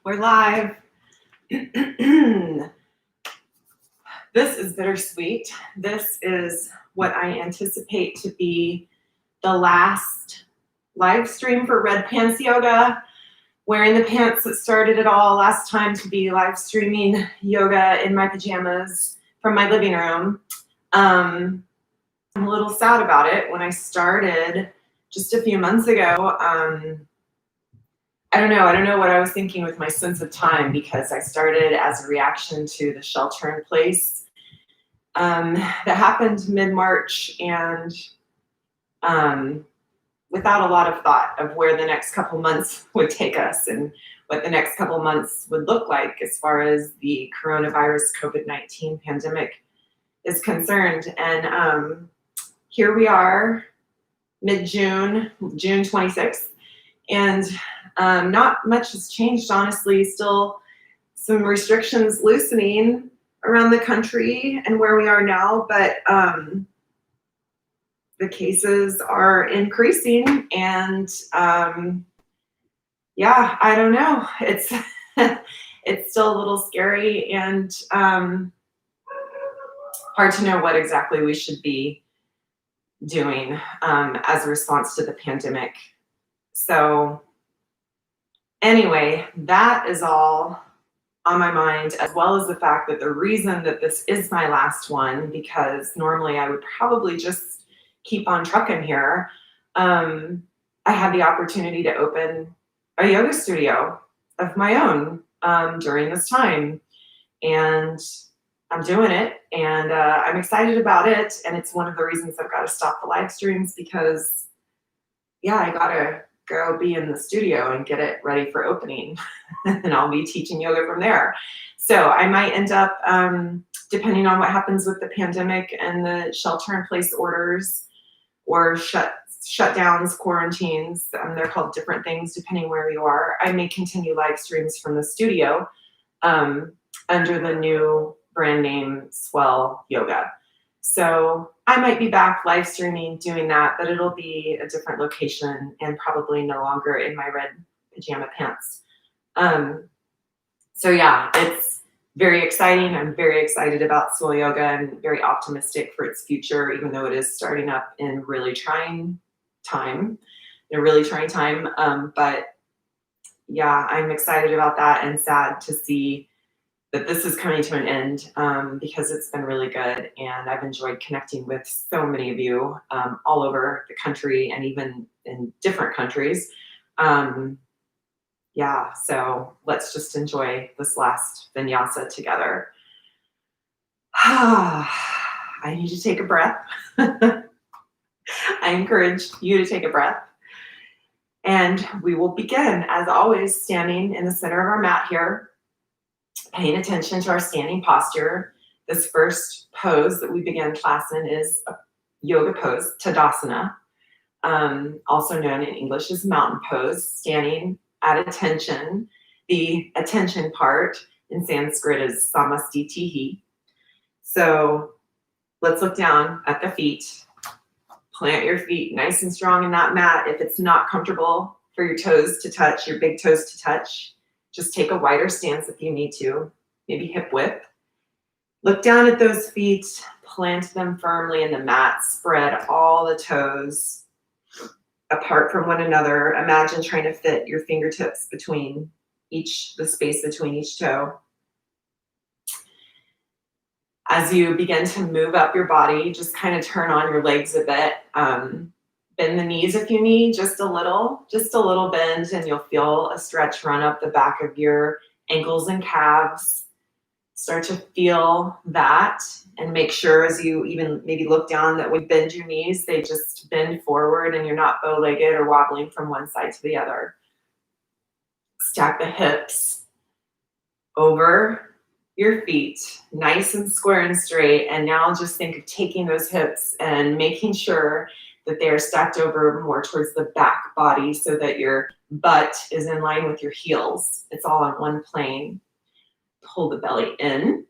We're live. This is bittersweet. This is what I anticipate to be the last live stream for Red Pants Yoga. Wearing the pants that started it all last time to be live streaming yoga in my pajamas from my living room. I'm a little sad about it. When I started just a few months ago, I don't know what I was thinking with my sense of time, because I started as a reaction to the shelter in place that happened mid-March, and without a lot of thought of where the next couple months would take us and what the next couple months would look like as far as the coronavirus COVID-19 pandemic is concerned. And here we are, mid-June, June 26th, and not much has changed, honestly. Still some restrictions loosening around the country and where we are now, but the cases are increasing, and yeah, I don't know. It's it's still a little scary, and hard to know what exactly we should be doing as a response to the pandemic. So anyway, that is all on my mind, as well as the fact that the reason that this is my last one, because normally I would probably just keep on trucking here. I had the opportunity to open a yoga studio of my own during this time, and I'm doing it, and I'm excited about it. And it's one of the reasons I've got to stop the live streams, because yeah, I gotta go be in the studio and get it ready for opening. And I'll be teaching yoga from there. So I might end up, depending on what happens with the pandemic and the shelter in place orders or shutdowns, quarantines, they're called different things depending where you are. I may continue live streams from the studio under the new brand name Swell Yoga. So I might be back live streaming doing that, but it'll be a different location and probably no longer in my red pajama pants. So yeah, it's very exciting. I'm very excited about Swell Yoga and very optimistic for its future, even though it is starting up in a really trying time. But yeah, I'm excited about that and sad to see that this is coming to an end, because it's been really good, and I've enjoyed connecting with so many of you all over the country and even in different countries. Yeah, so let's just enjoy this last vinyasa together. I need to take a breath. I encourage you to take a breath. And we will begin, as always, standing in the center of our mat here, paying attention to our standing posture. This first pose that we begin class in is a yoga pose, Tadasana, also known in English as mountain pose, standing at attention. The attention part in Sanskrit is samastitihi. So let's look down at the feet. Plant your feet nice and strong in that mat. If it's not comfortable for your toes to touch, your big toes to touch, just take a wider stance if you need to, maybe hip width. Look down at those feet, plant them firmly in the mat, spread all the toes apart from one another. Imagine trying to fit your fingertips between the space between each toe. As you begin to move up your body, just kind of turn on your legs a bit. Bend the knees if you need, just a little bend, and you'll feel a stretch run up the back of your ankles and calves. Start to feel that, and make sure as you even maybe look down that when you bend your knees, they just bend forward and you're not bow-legged or wobbling from one side to the other. Stack the hips over your feet, nice and square and straight. And now just think of taking those hips and making sure that they are stacked over more towards the back body so that your butt is in line with your heels. It's all on one plane. Pull the belly in,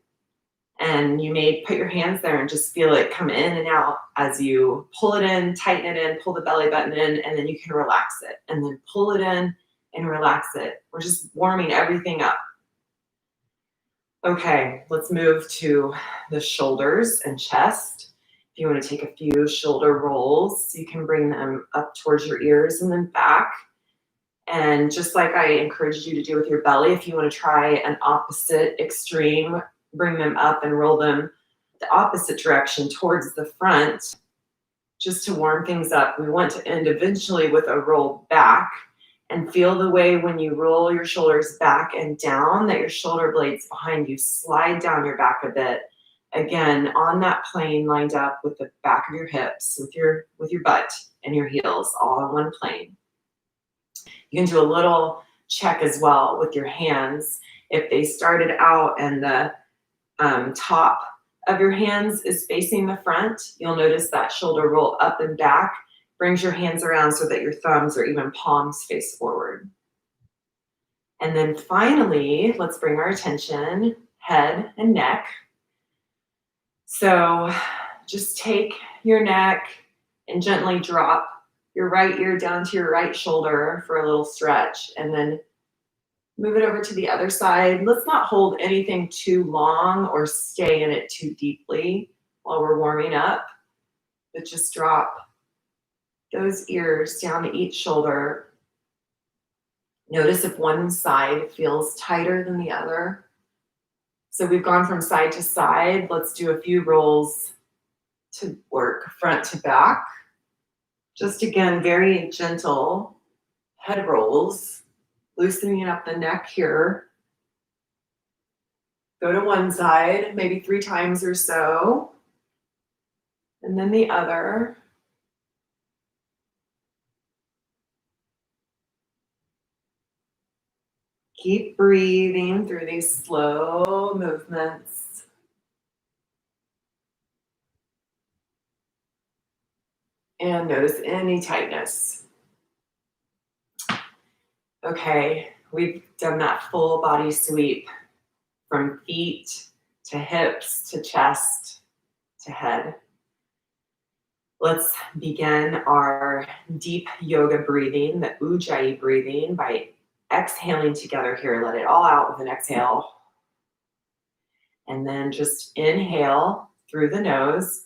and you may put your hands there and just feel it come in and out as you pull it in, tighten it in, pull the belly button in, and then you can relax it. And then pull it in and relax it. We're just warming everything up. Okay, let's move to the shoulders and chest. If you want to take a few shoulder rolls, you can bring them up towards your ears and then back. And just like I encouraged you to do with your belly, if you want to try an opposite extreme, bring them up and roll them the opposite direction towards the front, just to warm things up. We want to end eventually with a roll back, and feel the way when you roll your shoulders back and down that your shoulder blades behind you slide down your back a bit. Again, on that plane lined up with the back of your hips, with your butt and your heels all on one plane. You can do a little check as well with your hands. If they started out and the top of your hands is facing the front, you'll notice that shoulder roll up and back brings your hands around so that your thumbs or even palms face forward. And then finally, let's bring our attention, head and neck. So just take your neck and gently drop your right ear down to your right shoulder for a little stretch, and then move it over to the other side. Let's not hold anything too long or stay in it too deeply while we're warming up, but just drop those ears down to each shoulder. Notice if one side feels tighter than the other. So we've gone from side to side. Let's do a few rolls to work front to back. Just again, very gentle head rolls, loosening up the neck here. Go to one side, maybe 3 times or so, and then the other. Keep breathing through these slow movements. And notice any tightness. Okay, we've done that full body sweep from feet to hips to chest to head. Let's begin our deep yoga breathing, the Ujjayi breathing, by exhaling together here. Let it all out with an exhale. And then just inhale through the nose.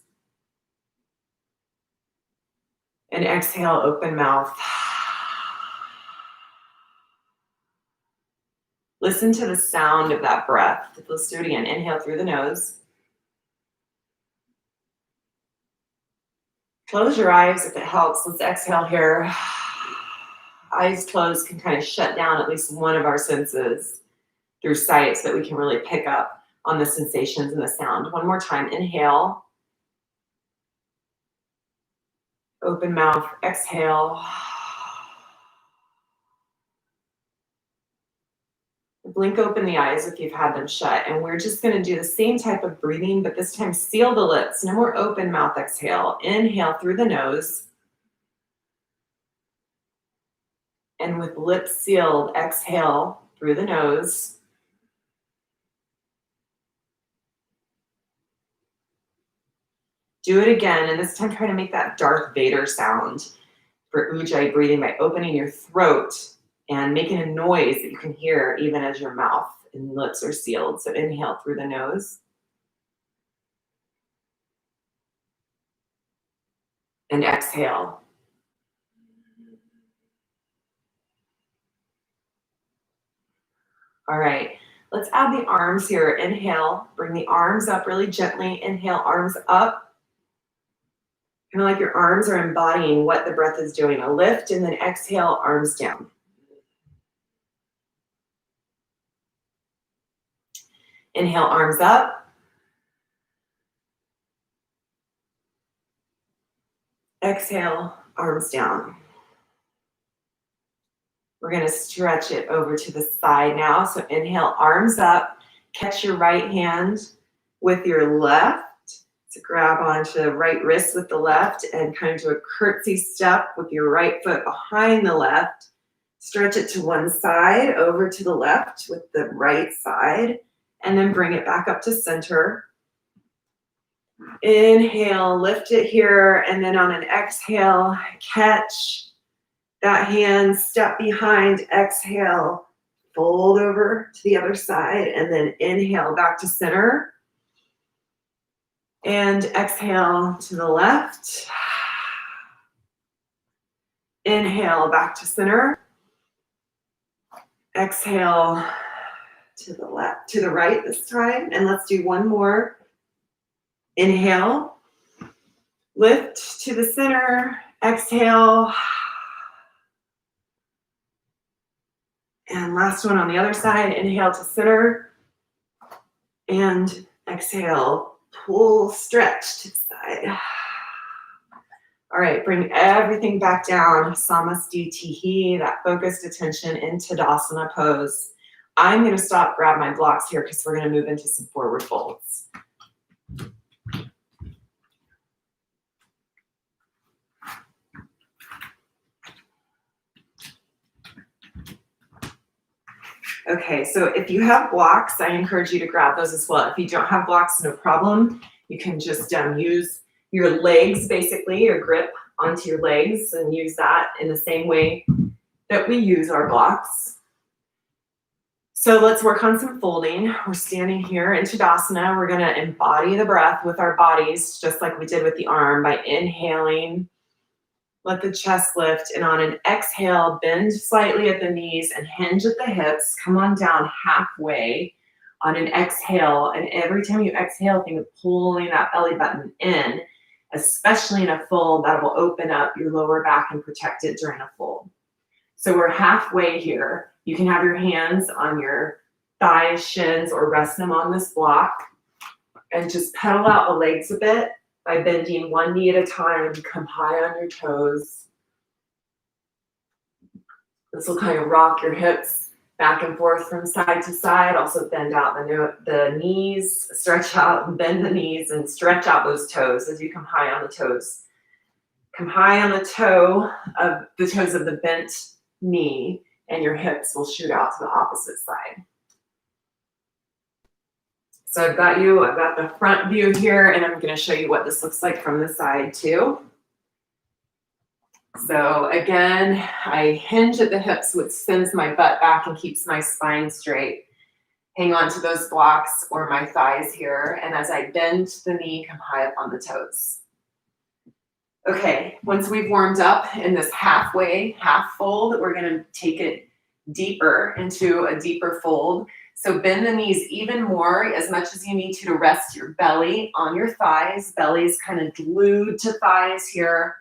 And exhale, open mouth. Listen to the sound of that breath. Let's do it again. Inhale through the nose. Close your eyes if it helps. Let's exhale here. Eyes closed can kind of shut down at least one of our senses through sight so that we can really pick up on the sensations and the sound. One more time. Inhale. Open mouth. Exhale. Blink open the eyes if you've had them shut. And we're just going to do the same type of breathing, but this time seal the lips. No more open mouth exhale. Inhale through the nose. And with lips sealed, exhale through the nose. Do it again, and this time try to make that Darth Vader sound for Ujjayi breathing by opening your throat and making a noise that you can hear even as your mouth and lips are sealed. So inhale through the nose. And exhale. All right, let's add the arms here. Inhale, bring the arms up really gently. Inhale, arms up. Kind of like your arms are embodying what the breath is doing. A lift, and then exhale, arms down. Inhale, arms up. Exhale, arms down. We're going to stretch it over to the side now. So inhale, arms up. Catch your right hand with your left. So grab onto the right wrist with the left and kind of do a curtsy step with your right foot behind the left. Stretch it to one side, over to the left with the right side, and then bring it back up to center. Inhale, lift it here, and then on an exhale, catch That hand, step behind, exhale, fold over to the other side, and then inhale back to center. And exhale to the left. Inhale back to center. Exhale to the left, to the right this time. And let's do one more. Inhale. Lift to the center. Exhale. And last one on the other side. Inhale to center. And exhale. Pull, stretch to the side. All right, bring everything back down. Samastitihi, that focused attention in Tadasana pose. I'm going to stop, grab my blocks here because we're going to move into some forward folds. Okay, so if you have blocks, I encourage you to grab those as well. If you don't have blocks, no problem. You can just use your legs, basically, your grip onto your legs, and use that in the same way that we use our blocks. So let's work on some folding. We're standing here in Tadasana. We're going to embody the breath with our bodies, just like we did with the arm, by inhaling. Let the chest lift, and on an exhale, bend slightly at the knees and hinge at the hips. Come on down halfway on an exhale, and every time you exhale, think of pulling that belly button in, especially in a fold. That will open up your lower back and protect it during a fold. So we're halfway here. You can have your hands on your thighs, shins, or rest them on this block, and just pedal out the legs a bit by bending one knee at a time. Come high on your toes. This will kind of rock your hips back and forth from side to side. Also bend out the knees, stretch out and bend the knees and stretch out those toes as you come high on the toes. Come high on the toes of the bent knee, and your hips will shoot out to the opposite side. So I've got the front view here, and I'm going to show you what this looks like from the side too. So again, I hinge at the hips, which sends my butt back and keeps my spine straight. Hang on to those blocks or my thighs here, and as I bend the knee, come high up on the toes. Okay, once we've warmed up in this half fold, we're going to take it deeper into a deeper fold. So bend the knees even more, as much as you need to rest your belly on your thighs. Belly is kind of glued to thighs here.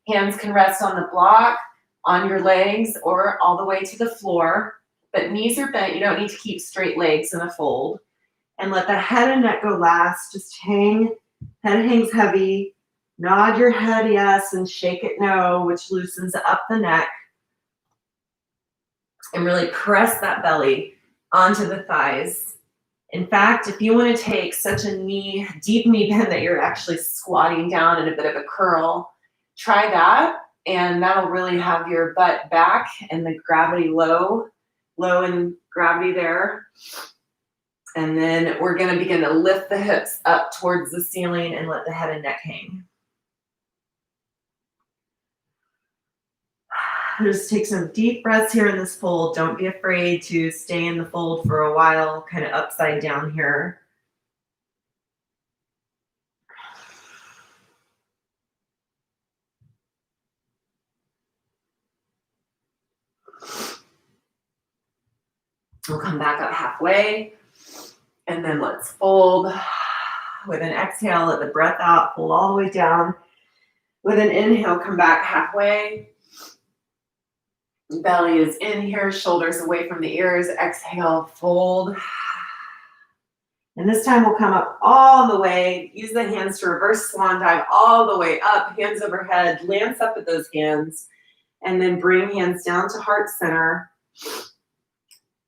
Hands can rest on the block, on your legs, or all the way to the floor. But knees are bent. You don't need to keep straight legs in a fold. And let the head and neck go last. Just hang. Head hangs heavy. Nod your head yes and shake it no, which loosens up the neck. And really press that belly onto the thighs. In fact, if you want to take such a deep knee bend that you're actually squatting down in a bit of a curl, try that, and that'll really have your butt back and the gravity low in gravity there. And then we're going to begin to lift the hips up towards the ceiling and let the head and neck hang. Just take some deep breaths here in this fold. Don't be afraid to stay in the fold for a while, kind of upside down here. We'll come back up halfway, and then let's fold. With an exhale, let the breath out, pull all the way down. With an inhale, come back halfway. Belly is in here, shoulders away from the ears. Exhale, fold. And this time we'll come up all the way. Use the hands to reverse swan dive all the way up, hands overhead. Lance up at those hands. And then bring hands down to heart center.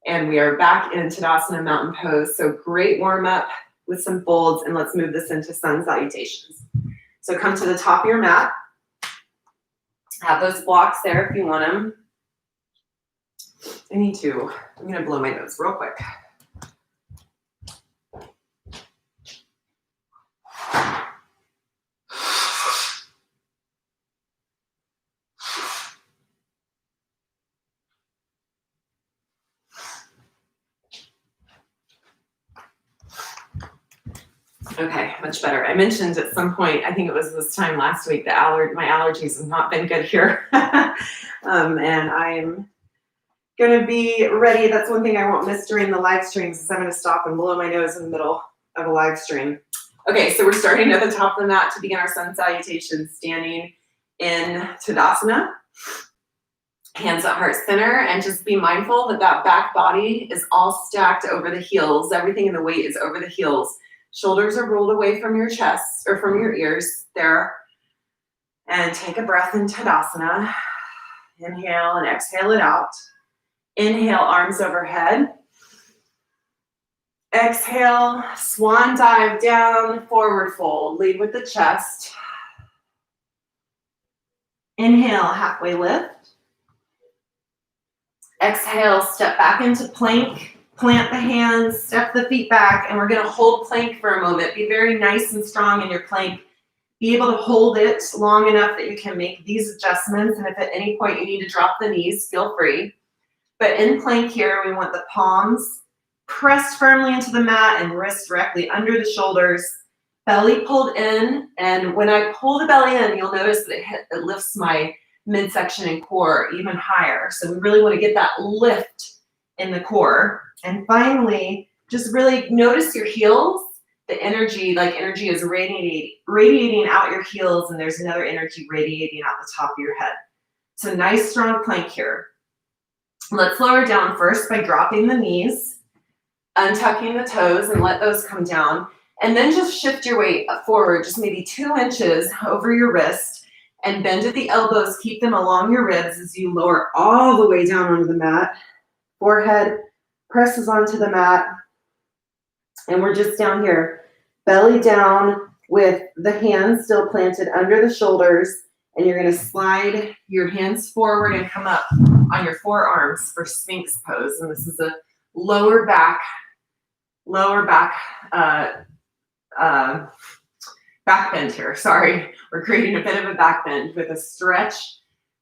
And we are back in Tadasana Mountain Pose. So great warm up with some folds. And let's move this into sun salutations. So come to the top of your mat. Have those blocks there if you want them. I'm going to blow my nose real quick. Okay, much better. I mentioned at some point, I think it was this time last week, that my allergies have not been good here. And I'm going to be ready. That's one thing I won't miss during the live streams is I'm going to stop and blow my nose in the middle of a live stream. Okay, so we're starting at the top of the mat to begin our sun salutation, standing in Tadasana. Hands at heart center, and just be mindful that that back body is all stacked over the heels. Everything in the weight is over the heels. Shoulders are rolled away from your chest or from your ears there. And take a breath in Tadasana. Inhale and exhale it out. Inhale, arms overhead. Exhale, swan dive down, forward fold. Lead with the chest. Inhale, halfway lift. Exhale, step back into plank. Plant the hands, step the feet back, and we're going to hold plank for a moment. Be very nice and strong in your plank. Be able to hold it long enough that you can make these adjustments, and if at any point you need to drop the knees, feel free. But in plank here, we want the palms pressed firmly into the mat and wrists directly under the shoulders, belly pulled in, and when I pull the belly in, you'll notice that it lifts my midsection and core even higher. So we really want to get that lift in the core. And finally, just really notice your heels. The energy, like energy is radiating out your heels, and there's another energy radiating out the top of your head. So nice strong plank here. Let's lower down first by dropping the knees, untucking the toes, and let those come down. And then just shift your weight forward, just maybe 2 inches over your wrist, and bend at the elbows. Keep them along your ribs as you lower all the way down onto the mat. Forehead presses onto the mat. And we're just down here, belly down with the hands still planted under the shoulders. And you're going to slide your hands forward and come up on your forearms for Sphinx pose. And this is a lower back back bend here. Sorry, we're creating a bit of a back bend with a stretch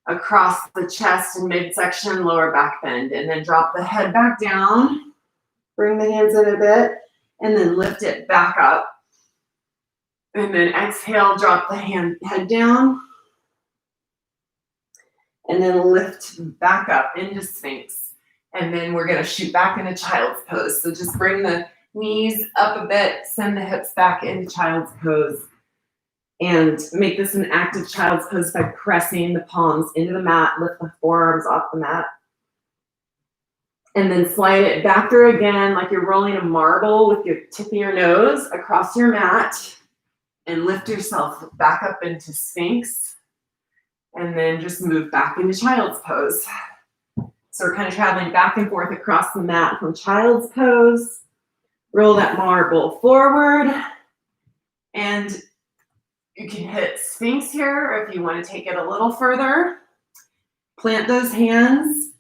across the chest and midsection, lower back bend, and then drop the head back down. Bring the hands in a bit, and then lift it back up. And then exhale, drop the head down, and then lift back up into Sphinx. And then we're going to shoot back into child's pose. So just bring the knees up a bit, send the hips back into child's pose. And make this an active child's pose by pressing the palms into the mat, lift the forearms off the mat. And then slide it back through again like you're rolling a marble with your tip of your nose across your mat. And lift yourself back up into Sphinx. And then just move back into child's pose. So we're kind of traveling back and forth across the mat from child's pose. Roll that marble forward. And you can hit Sphinx here if you want to take it a little further. Plant those hands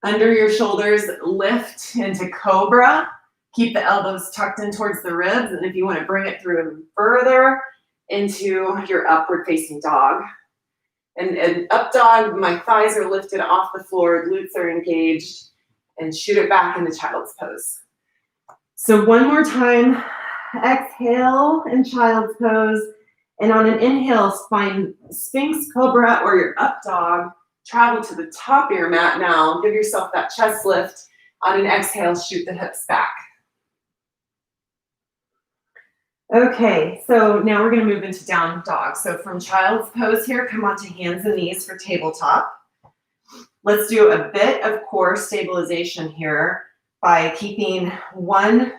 under your shoulders, lift into Cobra. Keep the elbows tucked in towards the ribs. And if you want to bring it through even further into your upward facing dog. And up dog, my thighs are lifted off the floor, glutes are engaged, and shoot it back into child's pose. So one more time, exhale in child's pose. And on an inhale, find Sphinx, Cobra, or your up dog. Travel to the top of your mat now. Give yourself that chest lift. On an exhale, shoot the hips back. Okay, so now we're going to move into down dog. So from child's pose here, come onto hands and knees for tabletop. Let's do a bit of core stabilization here by keeping a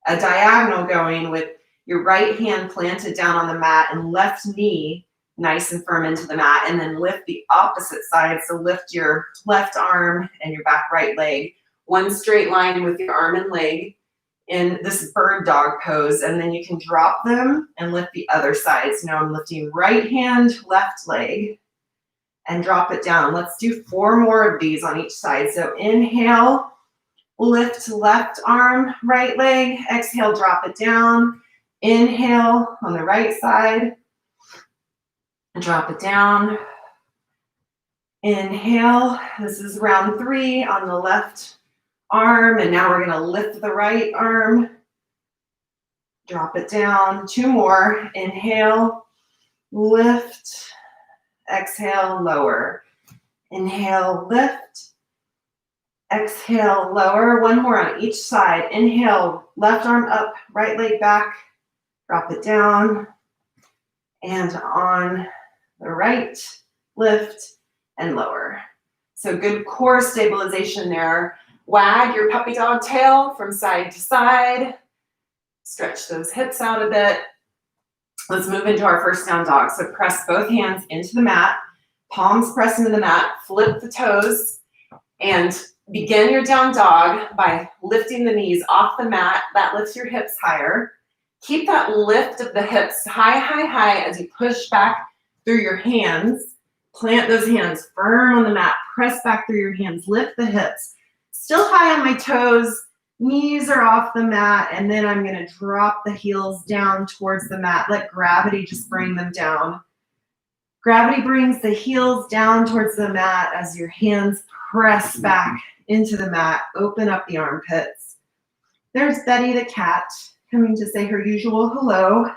diagonal going with your right hand planted down on the mat and left knee nice and firm into the mat, and then lift the opposite side. So lift your left arm and your back right leg, one straight line with your arm and leg in this bird dog pose, and then you can drop them and lift the other side. So now I'm lifting right hand, left leg, and drop it down. Let's do 4 more of these on each side. So inhale, lift left arm, right leg. Exhale, drop it down. Inhale on the right side, drop it down. Inhale, this is round 3 on the left arm, and now we're going to lift the right arm, Drop it down. 2 more. Inhale, lift. Exhale, lower. Inhale, lift. Exhale, lower. 1 more on each side. Inhale, left arm up, right leg back. Drop it down. And on the right, lift and lower. So good core stabilization there. Wag your puppy dog tail from side to side. Stretch those hips out a bit. Let's move into our first down dog. So press both hands into the mat. Palms press into the mat. Flip the toes. And begin your down dog by lifting the knees off the mat. That lifts your hips higher. Keep that lift of the hips high, high, high as you push back through your hands. Plant those hands firm on the mat. Press back through your hands. Lift the hips. Still high on my toes. Knees are off the mat. And then I'm going to drop the heels down towards the mat. Let gravity just bring them down. Gravity brings the heels down towards the mat as your hands press back into the mat. Open up the armpits. There's Betty the cat coming to say her usual hello.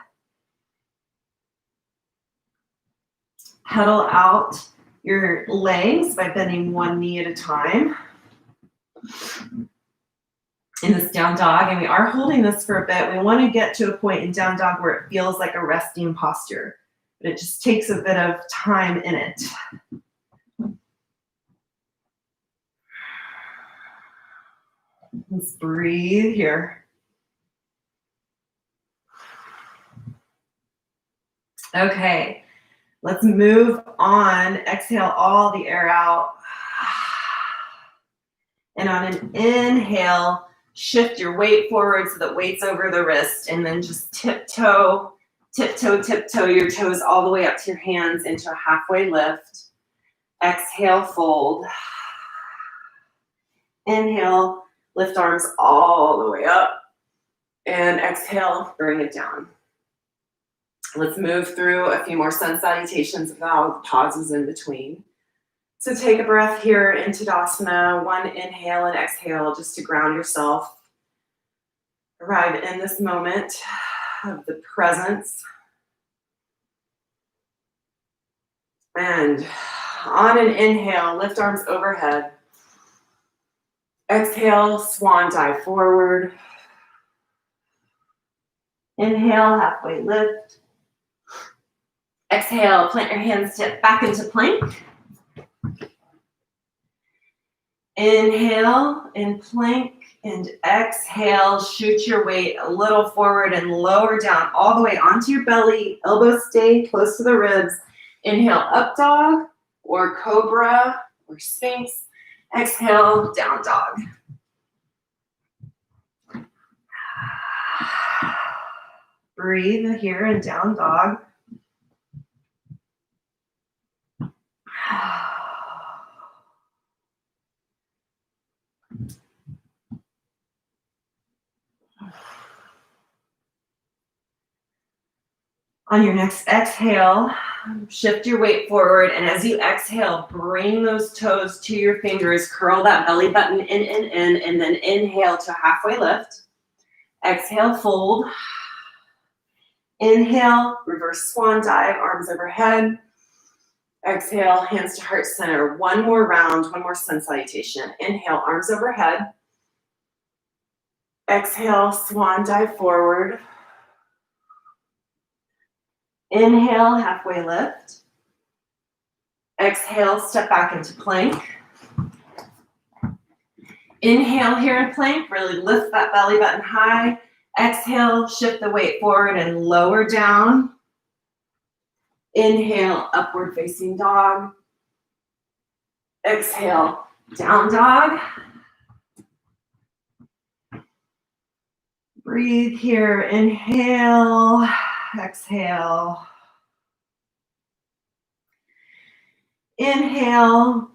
Pedal out your legs by bending one knee at a time in this down dog. And we are holding this for a bit. We want to get to a point in down dog where it feels like a resting posture, but it just takes a bit of time in it. Let's breathe here. Okay, let's move on. Exhale all the air out. And on an inhale, shift your weight forward so that weight's over the wrist, and then just tiptoe your toes all the way up to your hands into a halfway lift. Exhale, fold. Inhale, lift arms all the way up. And exhale, bring it down. Let's move through a few more sun salutations without pauses in between. So take a breath here into Tadasana. 1 inhale and exhale just to ground yourself. Arrive in this moment of the presence. And on an inhale, lift arms overhead. Exhale, swan dive forward. Inhale, halfway lift. Exhale, plant your hands, step back into plank. Inhale in plank and exhale, shoot your weight a little forward and lower down all the way onto your belly. Elbows stay close to the ribs. Inhale, up dog or cobra or sphinx. Exhale, down dog. Breathe here in down dog. On your next exhale, shift your weight forward, and as you exhale, bring those toes to your fingers, curl that belly button in, and then inhale to halfway lift. Exhale, fold. Inhale, reverse swan dive, arms overhead. Exhale, hands to heart center. One more round, one more sun salutation. Inhale, arms overhead. Exhale, swan dive forward. Inhale, halfway lift. Exhale, step back into plank. Inhale here in plank, really lift that belly button high. Exhale, shift the weight forward and lower down. Inhale, upward facing dog. Exhale, down dog. Breathe here, inhale, exhale. Inhale,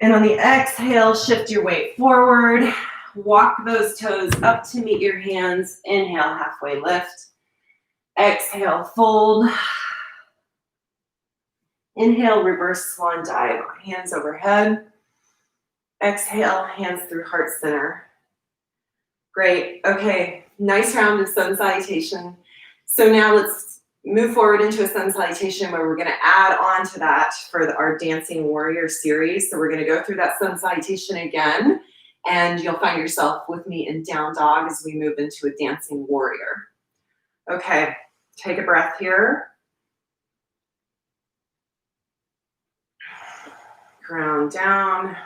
and on the exhale, shift your weight forward. Walk those toes up to meet your hands. Inhale, halfway lift. Exhale, fold. Inhale, reverse swan dive, hands overhead. Exhale, hands through heart center. Great. Okay, nice rounded sun salutation. So now let's move forward into a sun salutation where we're going to add on to that for our Dancing Warrior series. So we're going to go through that sun salutation again, and you'll find yourself with me in down dog as we move into a Dancing Warrior. Okay, take a breath here. Ground down.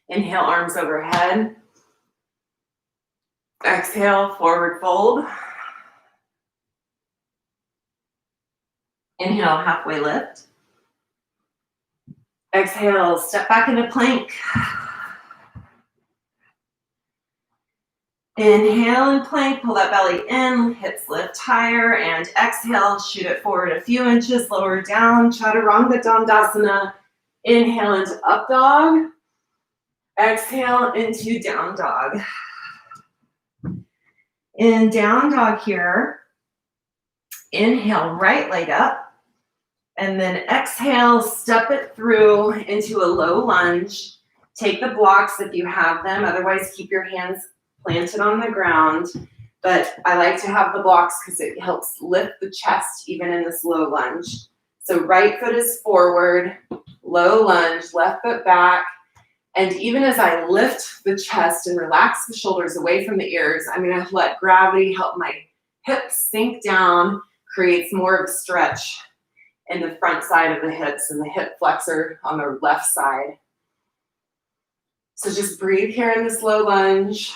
Inhale, arms overhead. Exhale, forward fold. Inhale, halfway lift. Exhale, step back into plank. Inhale and plank, pull that belly in, hips lift higher, and exhale, shoot it forward a few inches, lower down, Chaturanga Dandasana. Inhale into up dog. Exhale into down dog. In down dog here, inhale, right leg up, and then exhale, step it through into a low lunge. Take the blocks if you have them, otherwise keep your hands planted on the ground, but I like to have the blocks because it helps lift the chest even in this low lunge. So right foot is forward, low lunge, left foot back, and even as I lift the chest and relax the shoulders away from the ears, I'm going to let gravity help my hips sink down, creates more of a stretch in the front side of the hips and the hip flexor on the left side. So just breathe here in this low lunge.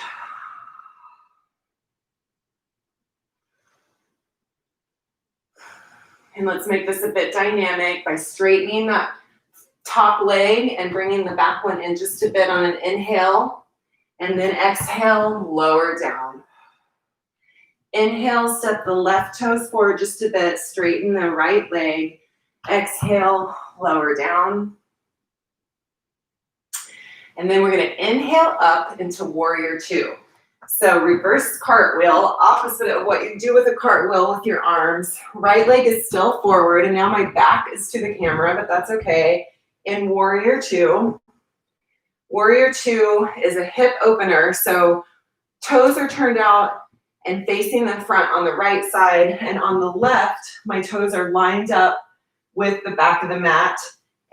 And let's make this a bit dynamic by straightening that top leg and bringing the back one in just a bit on an inhale. And then exhale, lower down. Inhale, step the left toes forward just a bit, straighten the right leg. Exhale, lower down. And then we're going to inhale up into Warrior Two. So reverse cartwheel, opposite of what you do with a cartwheel with your arms. Right leg is still forward, and now my back is to the camera, but that's okay. In Warrior Two. Warrior Two is a hip opener, so toes are turned out and facing the front on the right side, and on the left, my toes are lined up with the back of the mat,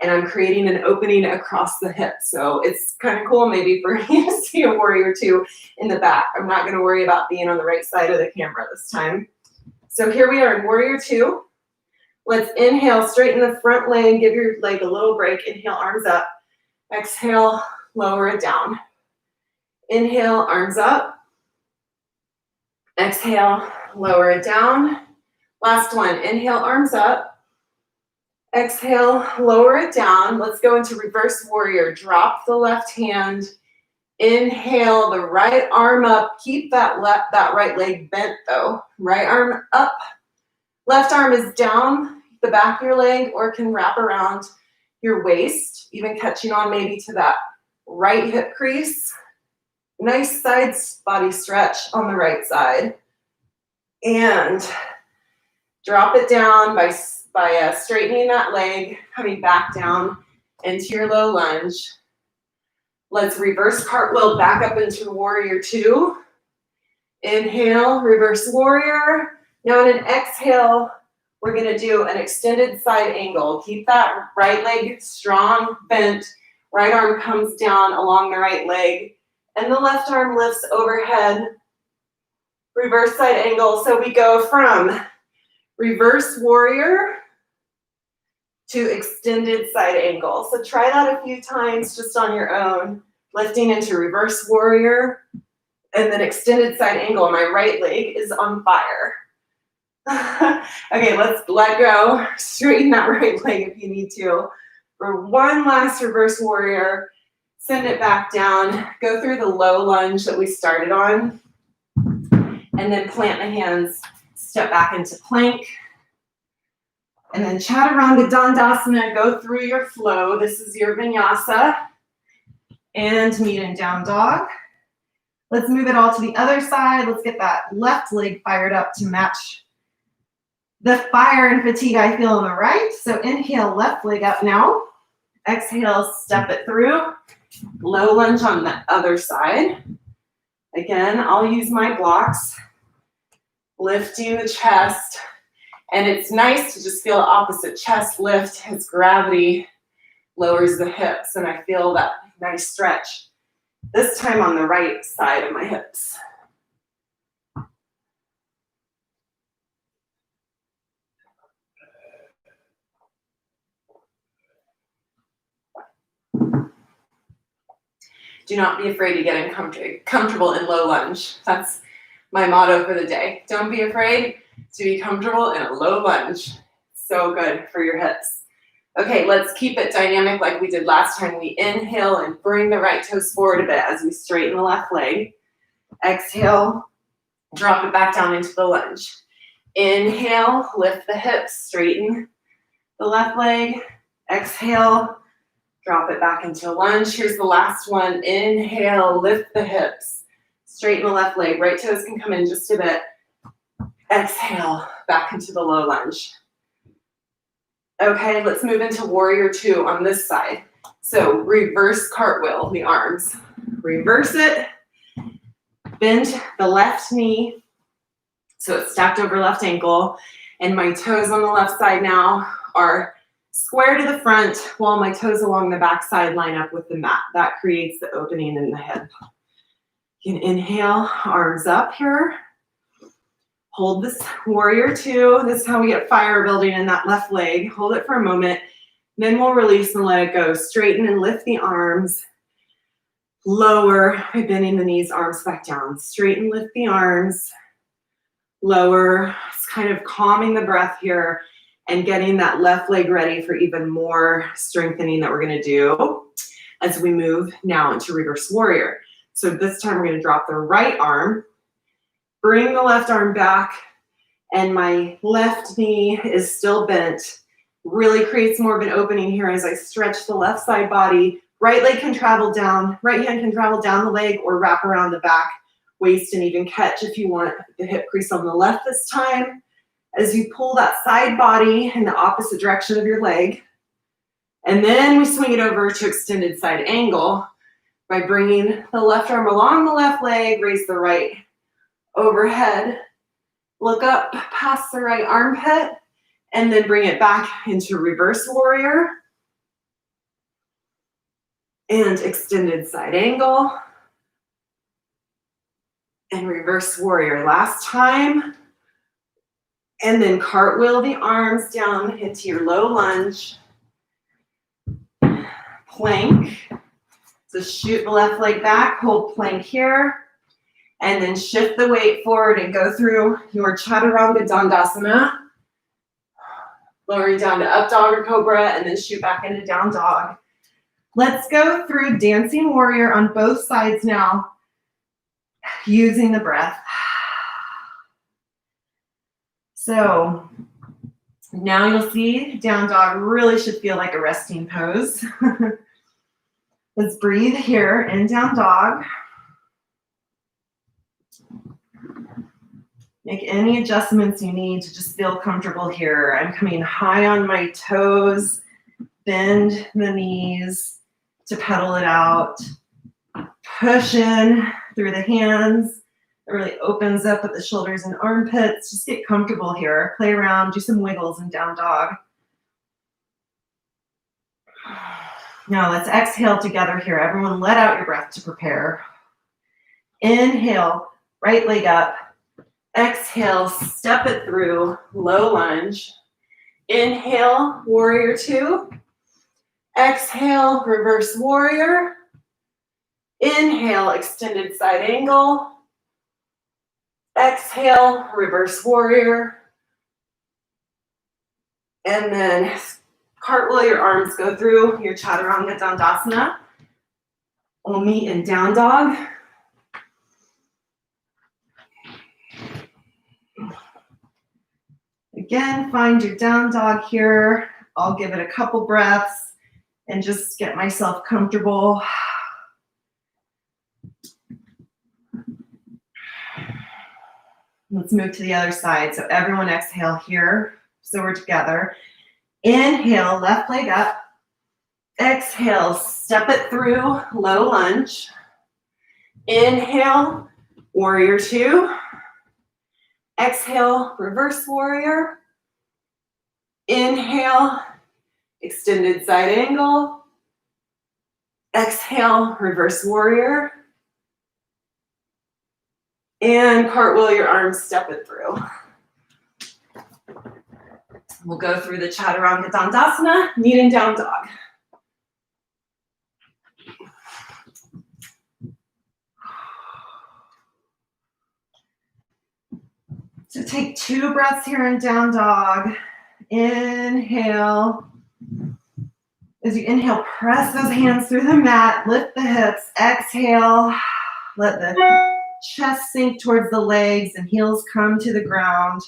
and I'm creating an opening across the hip. So it's kind of cool maybe for you to see a Warrior Two in the back. I'm not going to worry about being on the right side of the camera this time. So here we are in Warrior Two. Let's inhale, straighten the front leg, give your leg a little break. Inhale, arms up. Exhale, lower it down. Inhale, arms up. Exhale, lower it down. Last one, inhale, arms up. Exhale, lower it down. Let's go into reverse warrior. Drop the left hand. Inhale, the right arm up. Keep that right leg bent though. Right arm up. Left arm is down the back of your leg or can wrap around your waist, even catching on maybe to that right hip crease. Nice side body stretch on the right side. And drop it down by straightening that leg, coming back down into your low lunge. Let's reverse cartwheel back up into Warrior Two. Inhale, reverse warrior. Now in an exhale, we're going to do an extended side angle. Keep that right leg strong, bent. Right arm comes down along the right leg, and the left arm lifts overhead. Reverse side angle. So we go from reverse warrior to extended side angle. So try that a few times just on your own, lifting into reverse warrior and then extended side angle. My right leg is on fire. Okay, let's let go. Straighten that right leg if you need to. For one last reverse warrior, send it back down. Go through the low lunge that we started on. And then plant the hands, step back into plank. And then Chaturanga Dandasana, go through your flow. This is your Vinyasa. And meet in down dog. Let's move it all to the other side. Let's get that left leg fired up to match the fire and fatigue I feel on the right. So inhale, left leg up now. Exhale, step it through. Low lunge on the other side. Again, I'll use my blocks, lifting the chest. And it's nice to just feel the opposite chest lift as gravity lowers the hips, and I feel that nice stretch. This time on the right side of my hips. Do not be afraid to get comfortable in low lunge. That's my motto for the day. Don't be afraid to be comfortable in a low lunge. So good for your hips. Okay, let's keep it dynamic like we did last time. We inhale and bring the right toes forward a bit as we straighten the left leg. Exhale, drop it back down into the lunge. Inhale, lift the hips, straighten the left leg. Exhale, drop it back into a lunge. Here's the last one. Inhale, lift the hips, straighten the left leg. Right toes can come in just a bit. Exhale, back into the low lunge. Okay, let's move into warrior two on this side. So reverse cartwheel the arms. Reverse it. Bend the left knee so it's stacked over left ankle. And my toes on the left side now are square to the front while my toes along the back side line up with the mat. That creates the opening in the hip. You can inhale, arms up here. Hold this warrior two. This is how we get fire building in that left leg. Hold it for a moment. Then we'll release and let it go. Straighten and lift the arms. Lower by bending the knees, arms back down. Straighten, lift the arms. Lower. It's kind of calming the breath here and getting that left leg ready for even more strengthening that we're going to do as we move now into reverse warrior. So this time we're going to drop the right arm, bring the left arm back, and my left knee is still bent. Really creates more of an opening here as I stretch the left side body. Right leg can travel down, right hand can travel down the leg or wrap around the back, waist, and even catch if you want the hip crease on the left this time. As you pull that side body in the opposite direction of your leg. And then we swing it over to extended side angle by bringing the left arm along the left leg, raise the right overhead, look up past the right armpit, and then bring it back into reverse warrior and extended side angle and reverse warrior last time. And then cartwheel the arms down into your low lunge. Plank. So shoot the left leg back, hold plank here, and then shift the weight forward and go through your chaturanga dandasana. Lowering down to up dog or cobra, and then shoot back into down dog. Let's go through dancing warrior on both sides now, using the breath. So now you'll see down dog really should feel like a resting pose. Let's breathe here in down dog. Make any adjustments you need to just feel comfortable here. I'm coming high on my toes, bend the knees to pedal it out. Push in through the hands. It really opens up at the shoulders and armpits. Just get comfortable here. Play around, do some wiggles in down dog. Now let's exhale together here. Everyone let out your breath to prepare. Inhale, right leg up. Exhale, step it through, low lunge. Inhale, warrior two. Exhale, reverse warrior. Inhale, extended side angle. Exhale, reverse warrior. And then cartwheel your arms, go through your chaturanga dandasana. We'll meet in down dog. Again, find your down dog here. I'll give it a couple breaths and just get myself comfortable. Let's move to the other side. So everyone exhale here. So we're together. Inhale, left leg up. Exhale, step it through, low lunge. Inhale, Warrior two. Exhale, reverse warrior. Inhale, extended side angle. Exhale, reverse warrior. And cartwheel your arms, step it through. We'll go through the Chaturanga Dandasana, knee and down dog. So take 2 breaths here in down dog. Inhale. As you inhale, press those hands through the mat, lift the hips. Exhale, let the chest sink towards the legs and heels come to the ground.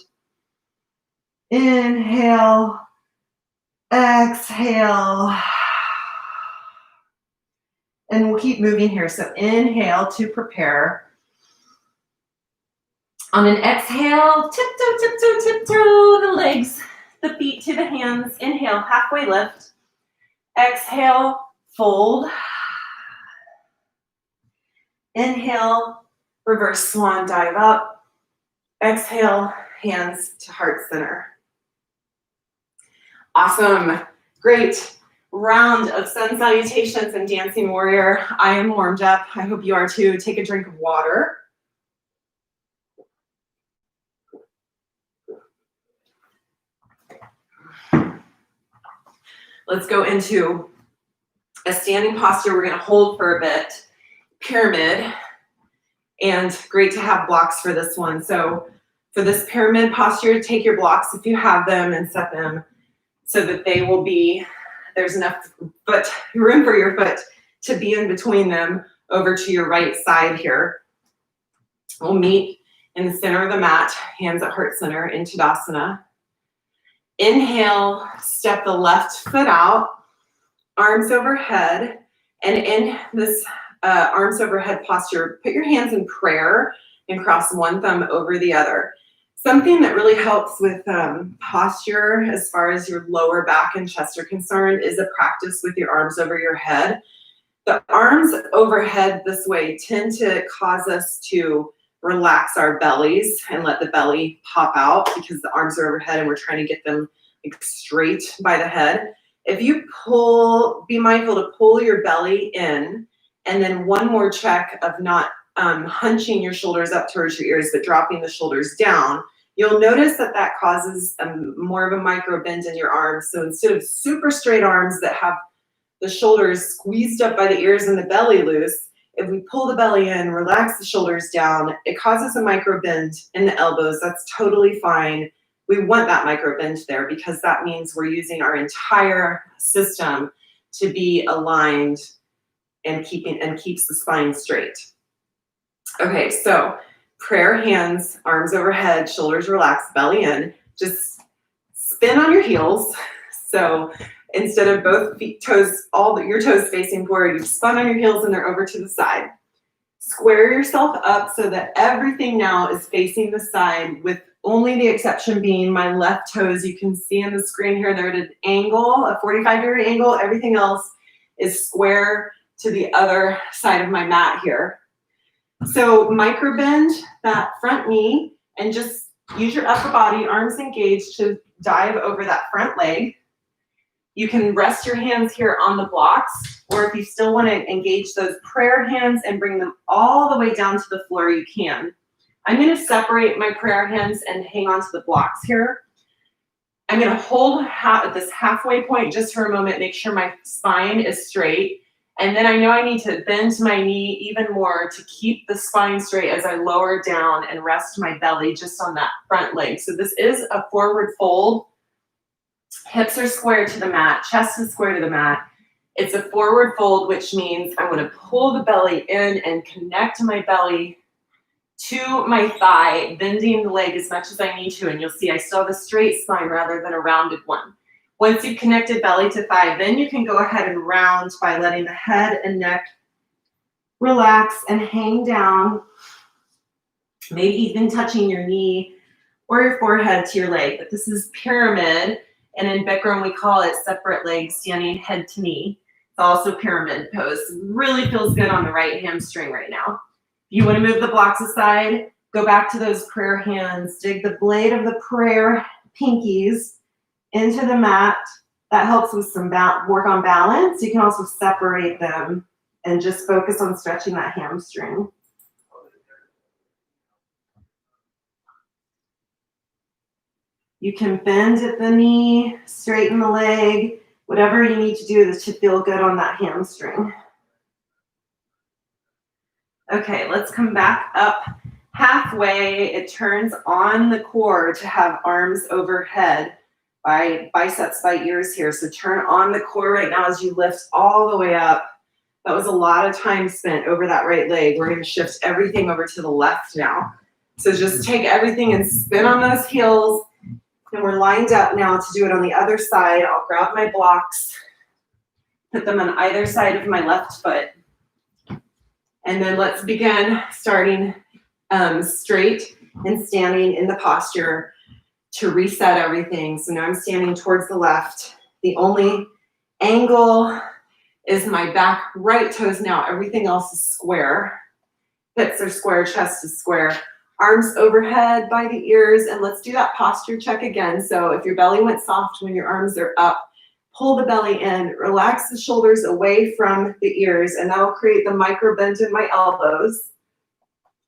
Inhale, exhale. And we'll keep moving here. So inhale to prepare. On an exhale, tiptoe, tiptoe, tiptoe the legs, the feet to the hands. Inhale, halfway lift. Exhale, fold. Inhale, reverse swan dive up. Exhale, hands to heart center. Awesome. Great round of sun salutations and dancing warrior. I am warmed up. I hope you are too. Take a drink of water. Let's go into a standing posture. We're going to hold for a bit. Pyramid. And great to have blocks for this one. So for this pyramid posture, take your blocks if you have them and set them so that they will be, there's enough room for your foot to be in between them over to your right side here. We'll meet in the center of the mat, hands at heart center in Tadasana. Inhale, step the left foot out, arms overhead, and in this arms overhead posture, put your hands in prayer and cross one thumb over the other. Something that really helps with posture as far as your lower back and chest are concerned is a practice with your arms over your head. The arms overhead this way tend to cause us to relax our bellies and let the belly pop out because the arms are overhead and we're trying to get them like straight by the head. If you pull, be mindful to pull your belly in, and then one more check of not hunching your shoulders up towards your ears, but dropping the shoulders down. You'll notice that that causes more of a micro bend in your arms. So instead of super straight arms that have the shoulders squeezed up by the ears and the belly loose, if we pull the belly in, relax the shoulders down, it causes a micro bend in the elbows. That's totally fine. We want that micro bend there because that means we're using our entire system to be aligned and keeps the spine straight. Okay, so prayer hands, arms overhead, shoulders relaxed, belly in. Just spin on your heels. So instead of both feet, toes, your toes facing forward, you've spun on your heels and they're over to the side. Square yourself up so that everything now is facing the side, with only the exception being my left toes. You can see on the screen here, they're at an angle, a 45-degree angle. Everything else is square to the other side of my mat here. So micro bend that front knee and just use your upper body, arms engaged, to dive over that front leg. You can rest your hands here on the blocks, or if you still want to engage those prayer hands and bring them all the way down to the floor, you can. I'm going to separate my prayer hands and hang on to the blocks here. I'm going to hold at this halfway point just for a moment, make sure my spine is straight. And then I know I need to bend my knee even more to keep the spine straight as I lower down and rest my belly just on that front leg. So this is a forward fold. Hips are square to the mat, chest is square to the mat. It's a forward fold, which means I'm going to pull the belly in and connect my belly to my thigh, bending the leg as much as I need to. And you'll see I still have a straight spine rather than a rounded one. Once you've connected belly to thigh, then you can go ahead and round by letting the head and neck relax and hang down, maybe even touching your knee or your forehead to your leg. But this is pyramid, and in Bikram we call it separate legs, standing head to knee. It's also pyramid pose. Really feels good on the right hamstring right now. If You want to move the blocks aside, go back to those prayer hands, dig the blade of the prayer pinkies into the mat. That helps with some work on balance. You can also separate them and just focus on stretching that hamstring. You can bend at the knee, straighten the leg, whatever you need to do to feel good on that hamstring. Okay, let's come back up halfway. It turns on the core to have arms overhead by biceps by ears here. So turn on the core right now as you lift all the way up. That was a lot of time spent over that right leg. We're going to shift everything over to the left now. So just take everything and spin on those heels. And we're lined up now to do it on the other side. I'll grab my blocks, put them on either side of my left foot. And then let's begin starting straight and standing in the posture to reset everything. So now I'm standing towards the left. The only angle is my back right toes now. Everything else is square. Hips are square, chest is square. Arms overhead by the ears, and let's do that posture check again. So if your belly went soft when your arms are up, pull the belly in, relax the shoulders away from the ears, and that'll create the micro bend in my elbows.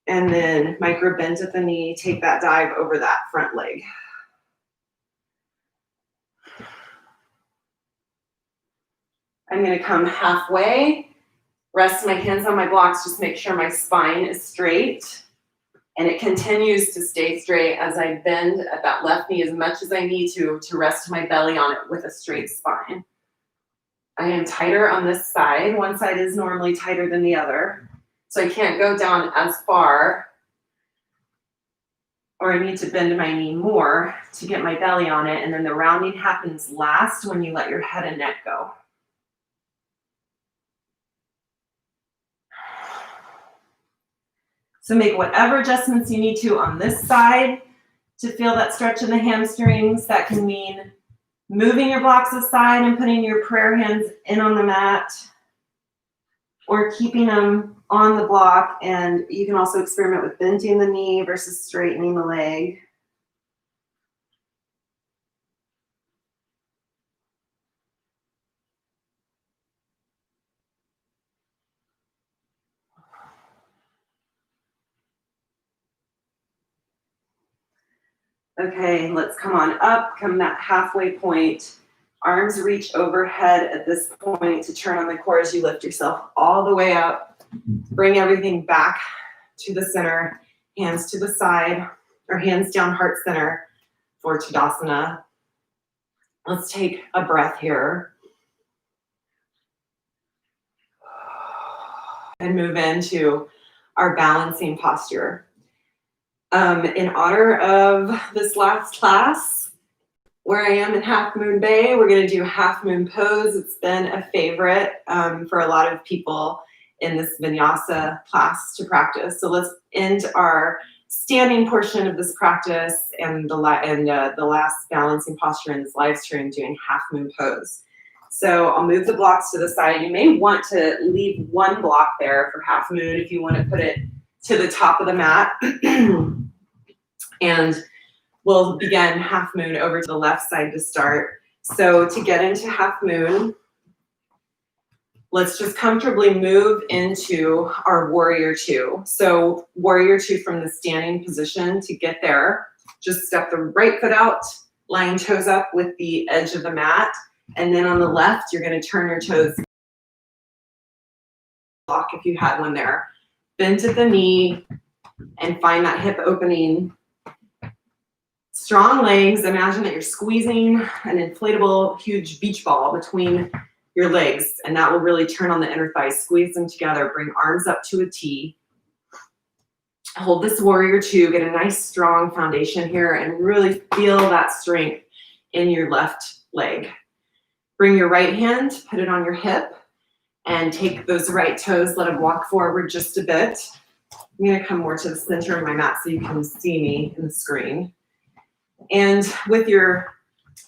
And then micro bend at the knee, take that dive over that front leg. I'm gonna come halfway, rest my hands on my blocks, just make sure my spine is straight. And it continues to stay straight as I bend at that left knee as much as I need to rest my belly on it with a straight spine. I am tighter on this side. One side is normally tighter than the other. So I can't go down as far, or I need to bend my knee more to get my belly on it. And then the rounding happens last when you let your head and neck go. So make whatever adjustments you need to on this side to feel that stretch in the hamstrings. That can mean moving your blocks aside and putting your prayer hands in on the mat, or keeping them on the block. And you can also experiment with bending the knee versus straightening the leg. Okay, let's come on up, come that halfway point. Arms reach overhead at this point to turn on the core as you lift yourself all the way up. Bring everything back to the center, hands to the side, or hands down heart center for Tadasana. Let's take a breath here. And move into our balancing posture. In honor of this last class, where I am in Half Moon Bay, we're going to do Half Moon Pose. It's been a favorite for a lot of people in this Vinyasa class to practice. So let's end our standing portion of this practice and the last balancing posture in this live stream doing Half Moon Pose. So I'll move the blocks to the side. You may want to leave one block there for Half Moon if you want to put it to the top of the mat. And we'll begin Half Moon over to the left side to start. So to get into Half Moon, let's just comfortably move into our Warrior Two. So Warrior Two from the standing position. To get there, just step the right foot out, lying toes up with the edge of the mat. And then on the left, you're going to turn your toes. Block if you had one there. Bend at the knee and find that hip opening. Strong legs. Imagine that you're squeezing an inflatable, huge beach ball between your legs, and that will really turn on the inner thighs. Squeeze them together. Bring arms up to a T. Hold this Warrior Two. Get a nice, strong foundation here and really feel that strength in your left leg. Bring your right hand, put it on your hip, and take those right toes. Let them walk forward just a bit. I'm going to come more to the center of my mat so you can see me in the screen. And with your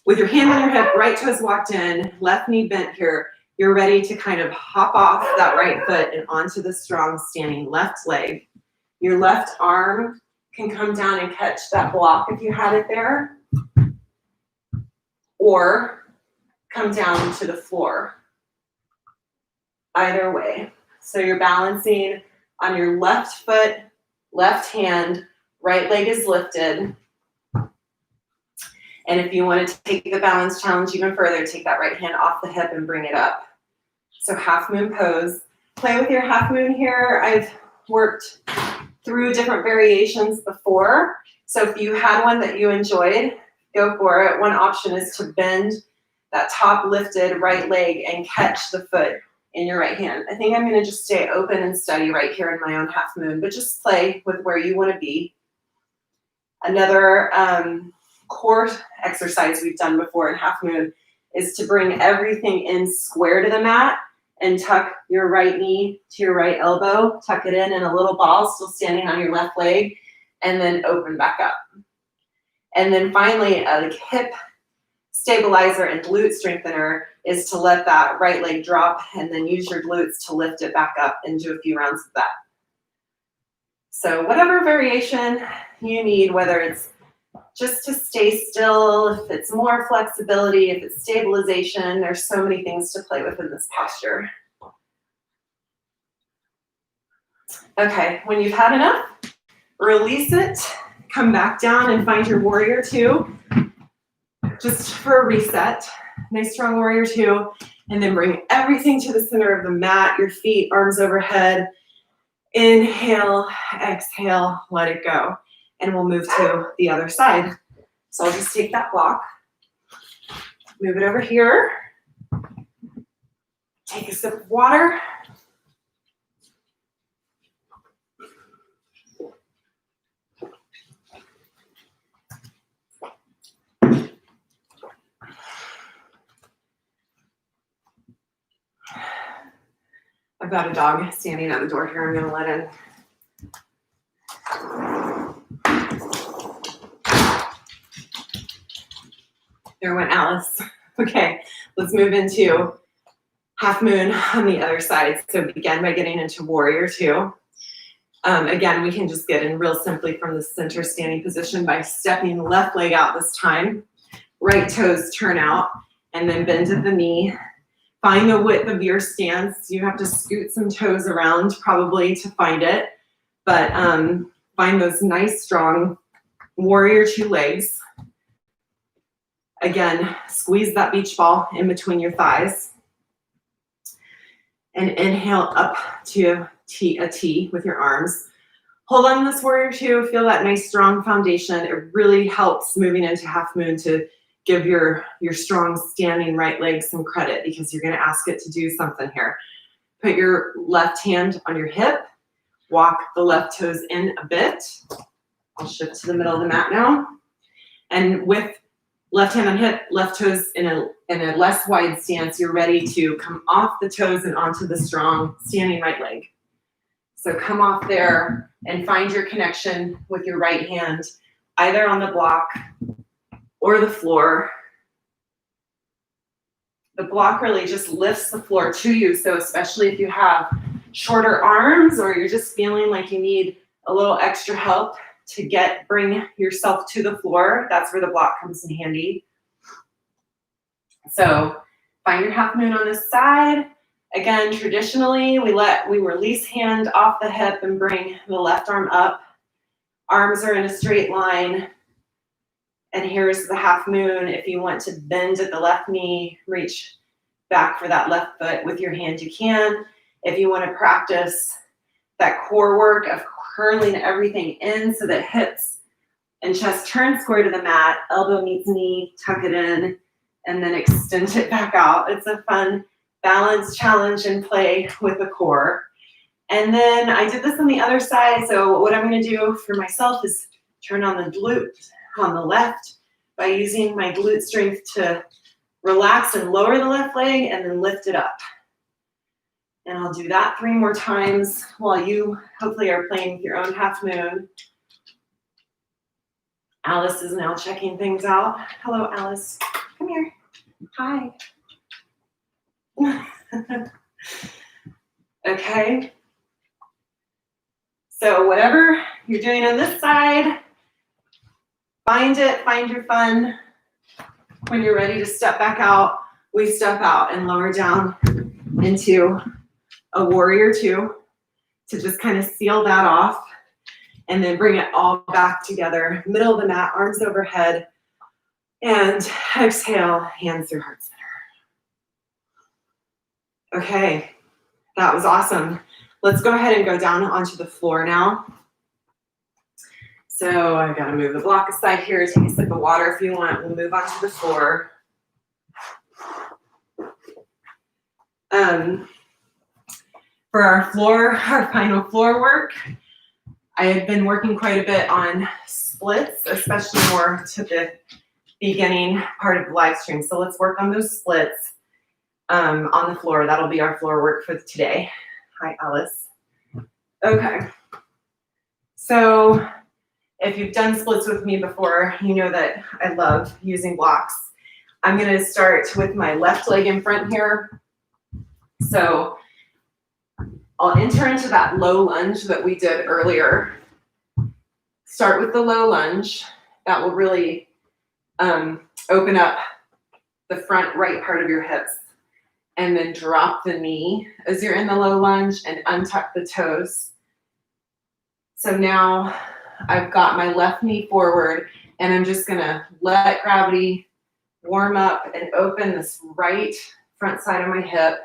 hand on your hip, right toes walked in, left knee bent here, you're ready to kind of hop off that right foot and onto the strong standing left leg. Your left arm can come down and catch that block if you had it there, or come down to the floor. Either way. So you're balancing on your left foot, left hand, right leg is lifted. And if you want to take the balance challenge even further, take that right hand off the hip and bring it up. So half moon pose. Play with your half moon here. I've worked through different variations before. So if you had one that you enjoyed, go for it. One option is to bend that top lifted right leg and catch the foot in your right hand. I think I'm going to just stay open and steady right here in my own half moon, but just play with where you want to be. Another core exercise we've done before in half moon is to bring everything in square to the mat and tuck your right knee to your right elbow, tuck it in a little ball, still standing on your left leg, and then open back up. And then finally, a hip stabilizer and glute strengthener is to let that right leg drop and then use your glutes to lift it back up and do a few rounds of that. So whatever variation you need, whether it's just to stay still, if it's more flexibility, if it's stabilization, there's so many things to play with in this posture. Okay, when you've had enough, release it, come back down and find your warrior two, just for a reset. Nice strong warrior two, and then bring everything to the center of the mat, your feet, arms overhead. Inhale, exhale, let it go. And we'll move to the other side. So I'll just take that block, move it over here, take a sip of water. I've got a dog standing at the door here I'm going to let in. There went Alice. Okay, let's move into half moon on the other side. So begin by getting into warrior two. Again, we can just get in real simply from the center standing position by stepping the left leg out this time. Right toes turn out and then bend at the knee. Find the width of your stance. You have to scoot some toes around probably to find it, but find those nice strong warrior two legs. Again, squeeze that beach ball in between your thighs. And inhale up to a T with your arms. Hold on to this warrior two. Feel that nice strong foundation. It really helps moving into half moon to give your strong standing right leg some credit because you're going to ask it to do something here. Put your left hand on your hip. Walk the left toes in a bit. I'll shift to the middle of the mat now. And with left hand on hip, left toes in a less wide stance, you're ready to come off the toes and onto the strong standing right leg. So come off there and find your connection with your right hand, either on the block or the floor. The block really just lifts the floor to you. So especially if you have shorter arms or you're just feeling like you need a little extra help to bring yourself to the floor, that's where the block comes in handy. So find your half moon on this side. Again, traditionally, we release hand off the hip and bring the left arm up. Arms are in a straight line. And here's the half moon. If you want to bend at the left knee, reach back for that left foot with your hand, you can. If you want to practice that core work of curling everything in so that hips and chest turn square to the mat, elbow meets knee, tuck it in, and then extend it back out. It's a fun balance challenge and play with the core. And then I did this on the other side. So what I'm going to do for myself is turn on the glute on the left by using my glute strength to relax and lower the left leg and then lift it up. And I'll do that 3 more times while you hopefully are playing with your own half moon. Alice is now checking things out. Hello, Alice. Come here. Hi. Okay. So whatever you're doing on this side, find it, find your fun. When you're ready to step back out, we step out and lower down into a warrior two to just kind of seal that off, and then bring it all back together, middle of the mat, arms overhead, and exhale, hands through heart center. Okay, that was awesome. Let's go ahead and go down onto the floor now. So I gotta move the block aside here, take a sip of water if you want. We'll move onto the floor. For our final floor work, I had been working quite a bit on splits, especially more to the beginning part of the live stream. So let's work on those splits on the floor. That'll be our floor work for today. Hi, Alice. Okay. So if you've done splits with me before, you know that I love using blocks. I'm going to start with my left leg in front here. So I'll enter into that low lunge that we did earlier. Start with the low lunge. That will really open up the front right part of your hips. And then drop the knee as you're in the low lunge and untuck the toes. So now I've got my left knee forward, and I'm just gonna let gravity warm up and open this right front side of my hip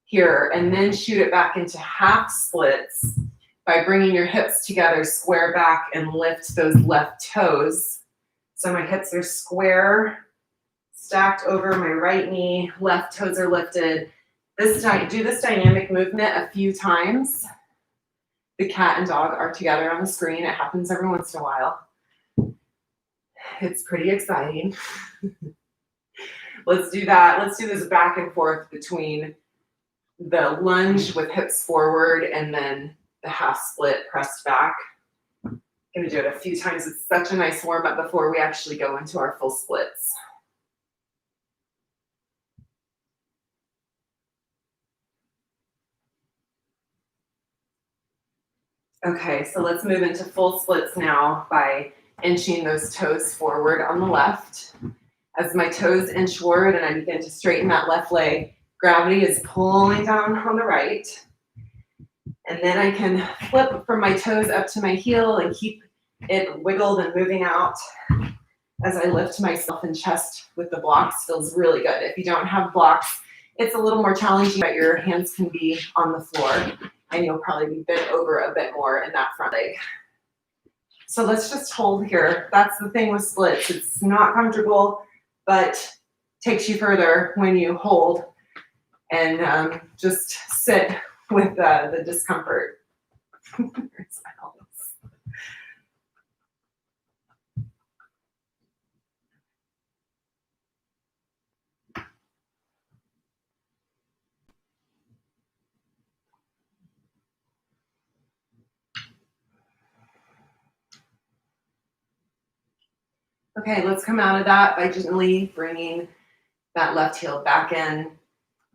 here, and then shoot it back into half splits by bringing your hips together, square back, and lift those left toes. So my hips are square, stacked over my right knee, left toes are lifted. Do this dynamic movement a few times. The cat and dog are together on the screen. It happens every once in a while. It's pretty exciting. Let's do that. Let's do this back and forth between the lunge with hips forward and then the half split pressed back. I'm gonna do it a few times. It's such a nice warm up before we actually go into our full splits. Okay, so let's move into full splits now by inching those toes forward on the left. As my toes inch forward and I begin to straighten that left leg, gravity is pulling down on the right. And then I can flip from my toes up to my heel and keep it wiggled and moving out as I lift myself in chest with the blocks. Feels really good. If you don't have blocks, it's a little more challenging, but your hands can be on the floor and you'll probably be bent over a bit more in that front leg. So let's just hold here. That's the thing with splits. It's not comfortable, but takes you further when you hold and just sit with the discomfort. Okay, let's come out of that by gently bringing that left heel back in,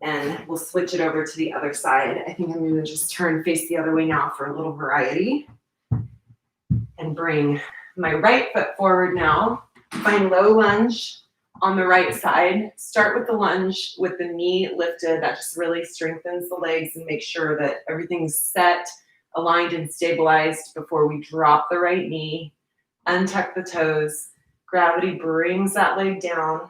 and we'll switch it over to the other side. I think I'm going to just turn face the other way now for a little variety and bring my right foot forward now. Find low lunge on the right side. Start with the lunge with the knee lifted. That just really strengthens the legs and makes sure that everything's set, aligned, and stabilized before we drop the right knee. Untuck the toes. Gravity brings that leg down.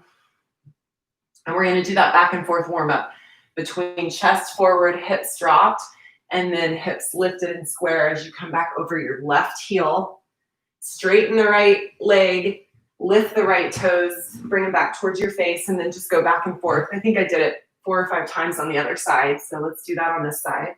And we're going to do that back and forth warm up between chest forward, hips dropped, and then hips lifted and square as you come back over your left heel. Straighten the right leg, lift the right toes, bring them back towards your face, and then just go back and forth. I think I did it 4 or 5 times on the other side, so let's do that on this side.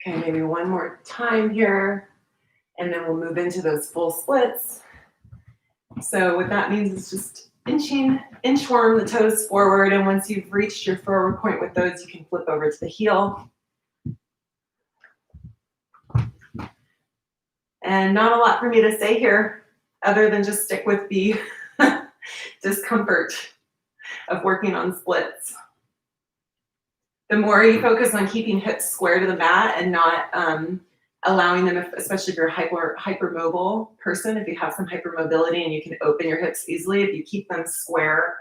Okay, maybe one more time here, and then we'll move into those full splits. So what that means is just inchworm the toes forward, and once you've reached your forward point with those, you can flip over to the heel. And not a lot for me to say here, other than just stick with the discomfort of working on splits. The more you focus on keeping hips square to the mat and not allowing them, especially if you're a hypermobile person, if you have some hypermobility and you can open your hips easily, if you keep them square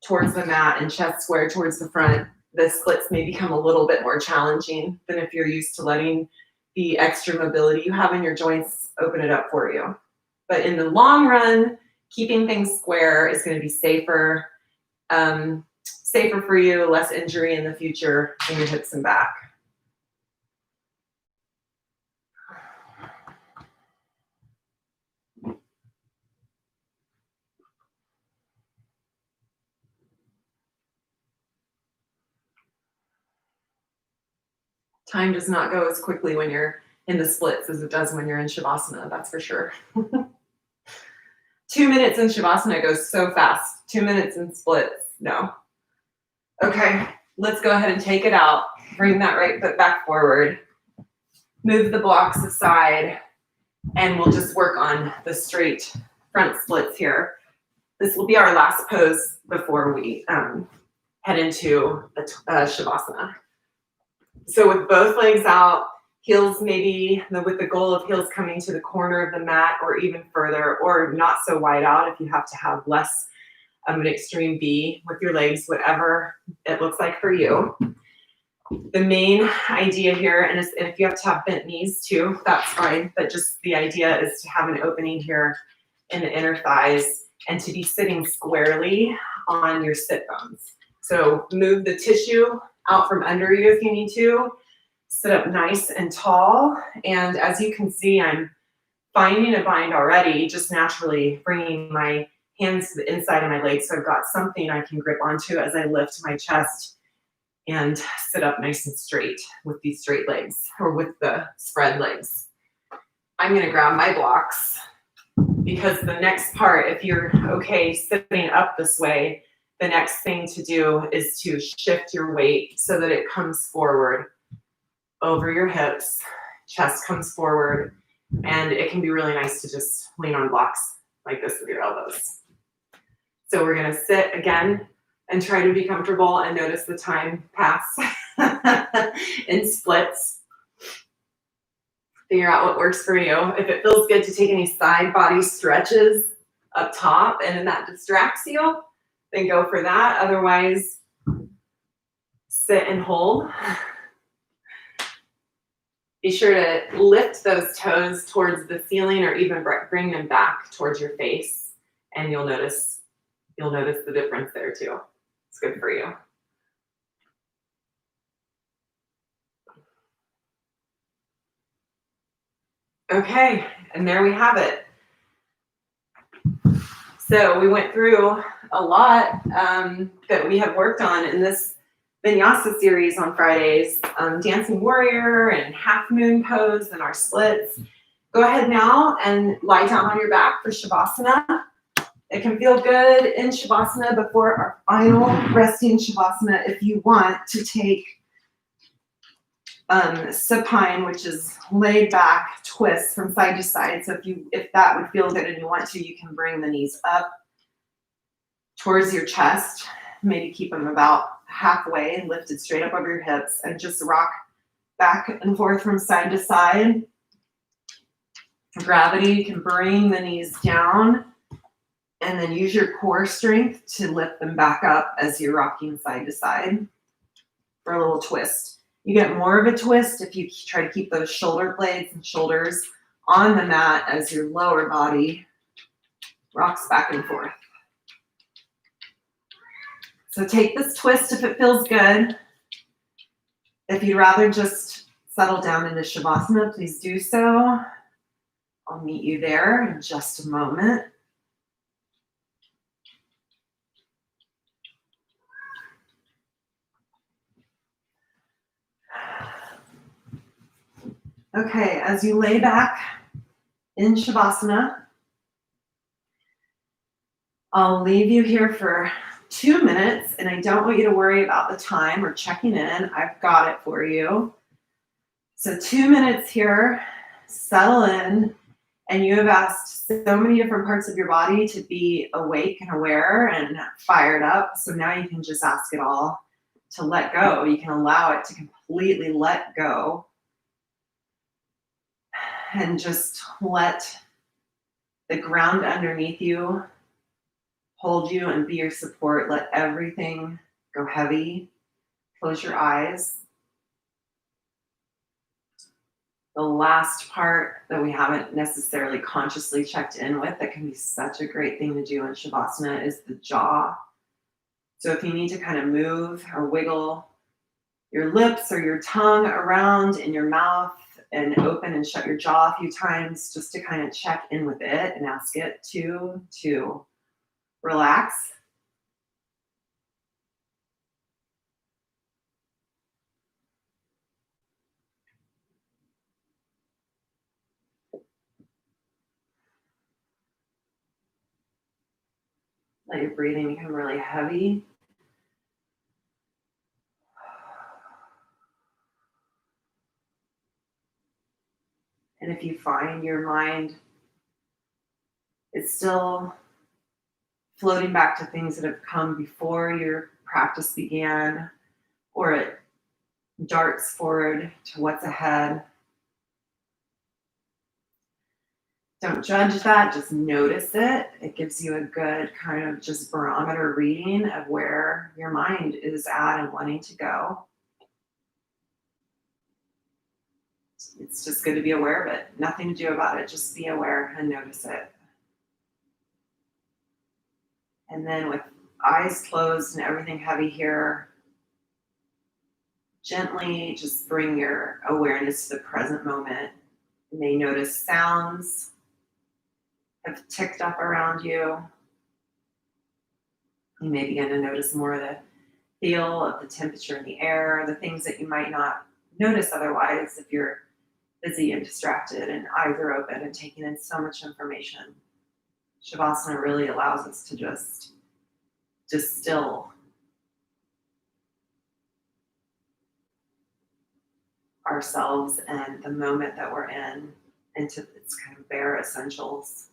towards the mat and chest square towards the front, the splits may become a little bit more challenging than if you're used to letting the extra mobility you have in your joints open it up for you. But in the long run, keeping things square is going to be safer, safer for you, less injury in the future in your hips and back. Time does not go as quickly when you're in the splits as it does when you're in Shavasana, that's for sure. 2 minutes in Shavasana goes so fast. 2 minutes in splits, no. Okay, let's go ahead and take it out. Bring that right foot back forward. Move the blocks aside, and we'll just work on the straight front splits here. This will be our last pose before we head into Shavasana. So with both legs out, heels maybe with the goal of heels coming to the corner of the mat or even further, or not so wide out if you have to have less an extreme V with your legs, whatever it looks like for you. The main idea here, and if you have to have bent knees too, that's fine, but just the idea is to have an opening here in the inner thighs and to be sitting squarely on your sit bones. So move the tissue out from under you if you need to. Sit up nice and tall. And as you can see, I'm finding a bind already, just naturally bringing my hands to the inside of my legs. So I've got something I can grip onto as I lift my chest and sit up nice and straight with these straight legs or with the spread legs. I'm going to grab my blocks because the next part, if you're okay sitting up this way, the next thing to do is to shift your weight so that it comes forward over your hips, chest comes forward, and it can be really nice to just lean on blocks like this with your elbows. So we're going to sit again and try to be comfortable and notice the time pass in splits. Figure out what works for you. If it feels good to take any side body stretches up top and then that distracts you, then go for that. Otherwise, sit and hold. Be sure to lift those toes towards the ceiling or even bring them back towards your face, and you'll notice the difference there too. It's good for you. Okay, and there we have it. So we went through a lot that we have worked on in this Vinyasa series on Fridays, Dancing Warrior and Half Moon Pose and our splits. Go ahead now and lie down on your back for Shavasana. It can feel good in Shavasana before our final resting Shavasana if you want to take supine, which is laid back twist from side to side. So if that would feel good and you want to, you can bring the knees up towards your chest. Maybe keep them about halfway lifted straight up over your hips and just rock back and forth from side to side. Gravity, you can bring the knees down and then use your core strength to lift them back up as you're rocking side to side for a little twist. You get more of a twist if you try to keep those shoulder blades and shoulders on the mat as your lower body rocks back and forth. So take this twist if it feels good. If you'd rather just settle down into Shavasana, please do so. I'll meet you there in just a moment. Okay, as you lay back in Shavasana, I'll leave you here for 2 minutes, and I don't want you to worry about the time or checking in. I've got it for you. So 2 minutes here, settle in, and you have asked so many different parts of your body to be awake and aware and fired up. So now you can just ask it all to let go. You can allow it to completely let go and just let the ground underneath you hold you and be your support. Let everything go heavy. Close your eyes. The last part that we haven't necessarily consciously checked in with that can be such a great thing to do in Shavasana is the jaw. So if you need to kind of move or wiggle your lips or your tongue around in your mouth and open and shut your jaw a few times just to kind of check in with it and ask it to relax. Let your breathing become really heavy. And if you find your mind is still floating back to things that have come before your practice began, or it darts forward to what's ahead, don't judge that, just notice it. It gives you a good kind of just barometer reading of where your mind is at and wanting to go. It's just good to be aware of it. Nothing to do about it. Just be aware and notice it. And then with eyes closed and everything heavy here, gently just bring your awareness to the present moment. You may notice sounds have ticked up around you. You may begin to notice more of the feel of the temperature in the air, the things that you might not notice otherwise if you're busy and distracted and eyes are open and taking in so much information. Shavasana really allows us to just distill ourselves and the moment that we're in into its kind of bare essentials.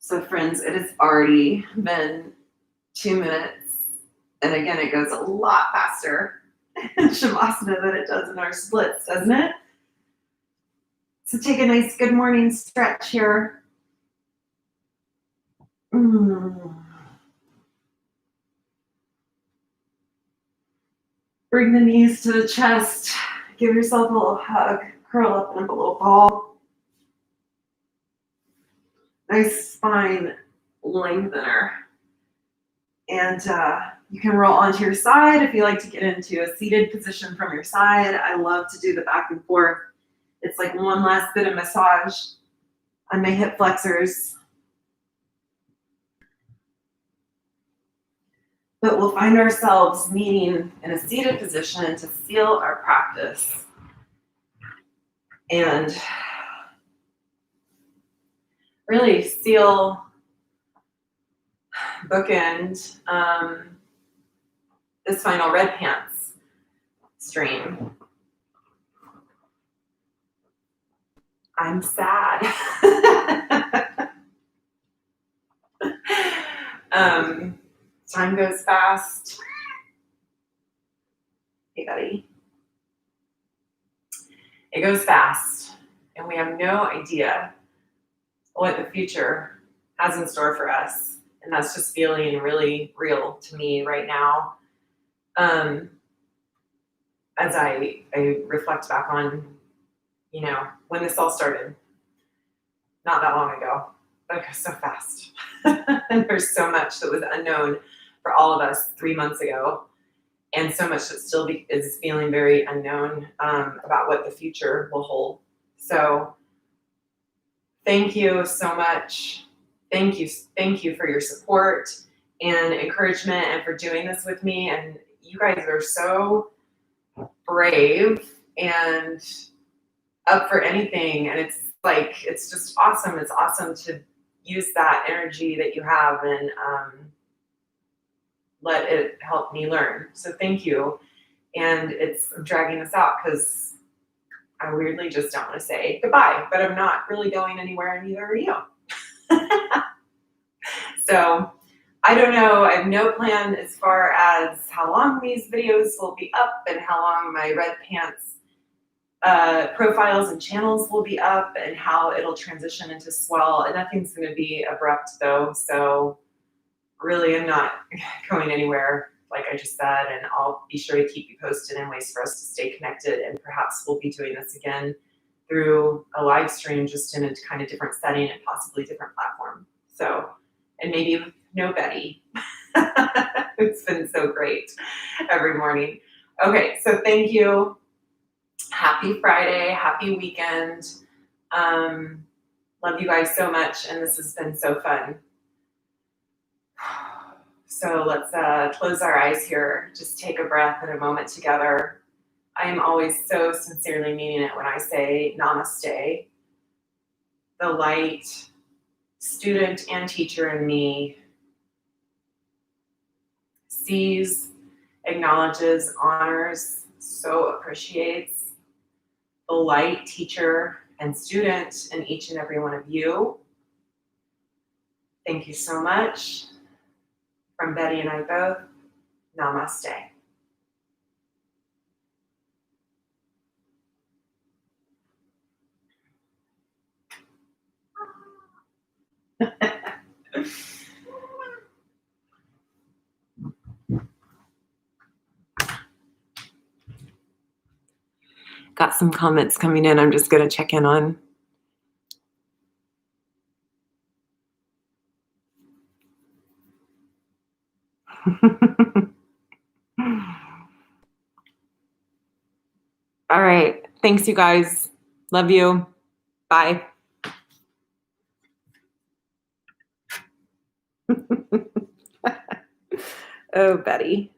So friends, it has already been 2 minutes. And again, it goes a lot faster in Shavasana than it does in our splits, doesn't it? So take a nice good morning stretch here. Bring the knees to the chest. Give yourself a little hug. Curl up in a little ball. Nice spine lengthener. And you can roll onto your side if you like to get into a seated position from your side. I love to do the back and forth. It's like one last bit of massage on my hip flexors. But we'll find ourselves meeting in a seated position to seal our practice. And really seal, bookend this final red pants stream. I'm sad. Time goes fast. Hey, buddy. It goes fast, and we have no idea what the future has in store for us. And that's just feeling really real to me right now. As I reflect back on, when this all started, not that long ago, like so fast. And there's so much that was unknown for all of us 3 months ago, and so much that still is feeling very unknown about what the future will hold. So thank you so much. Thank you for your support and encouragement and for doing this with me. And you guys are so brave and up for anything. And it's like, it's just awesome. It's awesome to use that energy that you have and let it help me learn. So thank you. And I'm dragging this out because I weirdly just don't want to say goodbye, but I'm not really going anywhere, and neither are you. So I don't know. I have no plan as far as how long these videos will be up and how long my Red Pants profiles and channels will be up and how it'll transition into Swell. And nothing's going to be abrupt though. So really, I'm not going anywhere, like I just said, and I'll be sure to keep you posted in ways for us to stay connected. And perhaps we'll be doing this again through a live stream, just in a kind of different setting and possibly different platform. So, and maybe with no Betty. It's been so great every morning. Okay, so thank you. Happy Friday, happy weekend. Love you guys so much, and this has been so fun. So let's close our eyes here. Just take a breath and a moment together. I am always so sincerely meaning it when I say namaste. The light, student and teacher in me sees, acknowledges, honors, so appreciates the light teacher and student in each and every one of you. Thank you so much. From Betty and I both, namaste. Got some comments coming in. I'm just going to check in on. All right. Thanks, you guys. Love you. Bye. Oh, Betty.